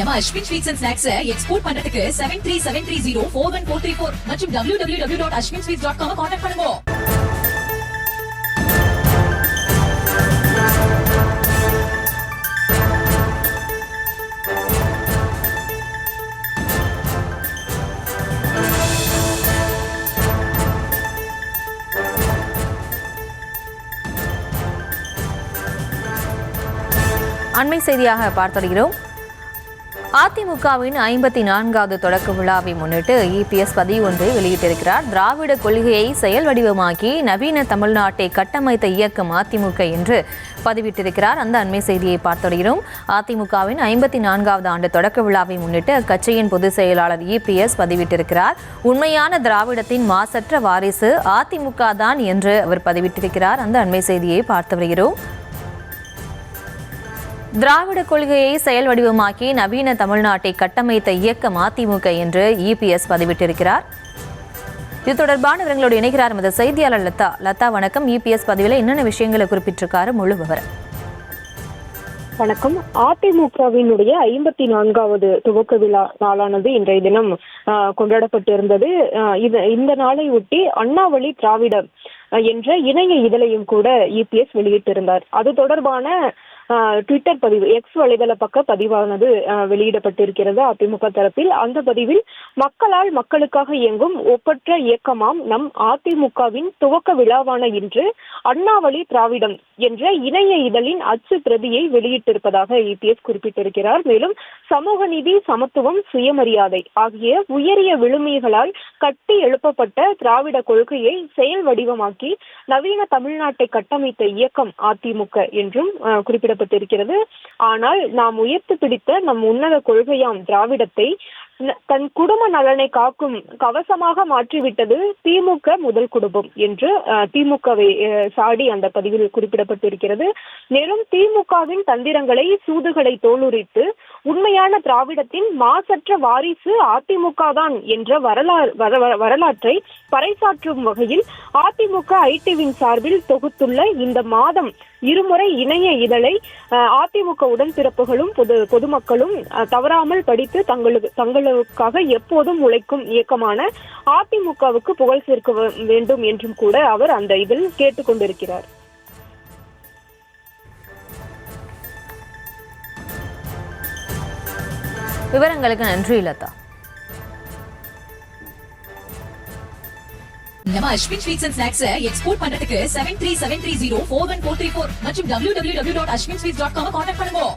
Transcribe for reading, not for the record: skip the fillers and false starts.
நம்ம Ashwin sweets and snacks export பண்றதுக்கு 7373041434 மற்றும் www.ashwinsweets.com கான்டாக்ட் பண்ணுங்க. அண்மை செய்தியாக பார்த்திருக்கிறோம். அதிமுகவின் 54வது தொடக்க விழாவை முன்னிட்டு இபிஎஸ் பதிவு ஒன்றை வெளியிட்டிருக்கிறார். திராவிட கொள்கையை செயல் வடிவமாக்கி நவீன தமிழ்நாட்டை கட்டமைத்த இயக்கம் அதிமுக என்று பதிவிட்டிருக்கிறார். அந்த அண்மை செய்தியை பார்த்திருக்கிறோம். அதிமுகவின் 54வது ஆண்டு தொடக்க விழாவை முன்னிட்டு அக்கட்சியின் பொதுச் செயலாளர் இபிஎஸ் பதிவிட்டிருக்கிறார். உண்மையான திராவிடத்தின் மாசற்ற வாரிசு அதிமுக தான் என்று அவர் பதிவிட்டிருக்கிறார். அந்த அண்மை செய்தியை பார்த்து வருகிறோம். திராவிட கொள்கையை செயல் வடிவமாக்கி நவீன தமிழ்நாட்டை கட்டமைத்த இயக்கம் அதிமுக என்று இபிஎஸ் பதிவிட்டிருக்கிறார். இது தொடர்பான விவரங்களோடு இணைகிறார் நமது செய்தியாளர் லதா. லதா வணக்கம். இபிஎஸ் பதிவில் என்னென்ன விஷயங்களை குறிப்பிட்டிருக்காரு, முழு விவரம்? வணக்கம். அதிமுகவினுடைய 54வது துவக்க விழா நாளானது இன்றைய தினம் கொண்டாடப்பட்டிருந்தது. இந்த நாளை ஒட்டி அண்ணாவழி திராவிடம் என்ற இணைய இதழையும் கூட இபிஎஸ் வெளியிட்டிருந்தார். அது தொடர்பான ட்விட்டர் பதிவு, எக்ஸ் வலைதள பக்க பதிவானது வெளியிடப்பட்டிருக்கிறது அதிமுக தரப்பில். அந்த பதிவில் மக்களால் மக்களுக்காக இயங்கும் ஒப்பற்ற இயக்கமாம் நம் அதிமுகவின் துவக்க விழாவான இன்று அண்ணாவழி திராவிடம் என்ற இணைய இதழின் அச்சு பிரதியை வெளியிட்டிருப்பதாக இபிஎஸ் குறிப்பிட்டிருக்கிறார். மேலும் சமூக நீதி, சமத்துவம், சுயமரியாதை ஆகிய உயரிய விழுமியங்களால் கட்டி எழுப்பப்பட்ட திராவிட கொள்கையை செயல் வடிவமாக்கி நவீன தமிழ்நாட்டை கட்டமைத்த இயக்கம் அதிமுக என்றும் குறிப்பிடப்பட்டிருக்கிறது. ஆனால் நாம் உயர்த்து பிடித்த நம் உன்னத கொள்கையாம் திராவிடத்தை தன் குடும்ப நலனை காக்கும் கவசமாக மாற்றிவிட்டது திமுக முதல் குடும்பம் என்று திமுகவை சாடி அந்த பதிவில் குறிப்பிடப்பட்டிருக்கிறது. மேலும் திமுகவின் தந்திரங்களை, சூதுகளை தோலுரித்து உண்மையான திராவிடத்தின் மாசற்ற வாரிசு அதிமுக தான் என்ற வரலாற்றை பறைசாற்றும் வகையில் அதிமுக ஐடிவின் சார்பில் தொகுத்துள்ள இந்த மாதம் இருமுறை இணைய இதழை அதிமுக உடன்பிறப்புகளும் பொதுமக்களும் தவறாமல் படித்து தங்களுக்காக எப்போதும் உழைக்கும் இயக்கமான அதிமுகவுக்கு புகழ் சேர்க்க வேண்டும் என்றும் கூட அவர் அந்த இதில் கேட்டுக்கொண்டிருக்கிறார். விவரங்களுக்கு நன்றி லதா. நம்ம Ashwin sweets and snacks export பண்றதுக்கு 7373041434 மற்றும் www.ashwinsweets.com கான்டாக்ட் பண்ணுங்க.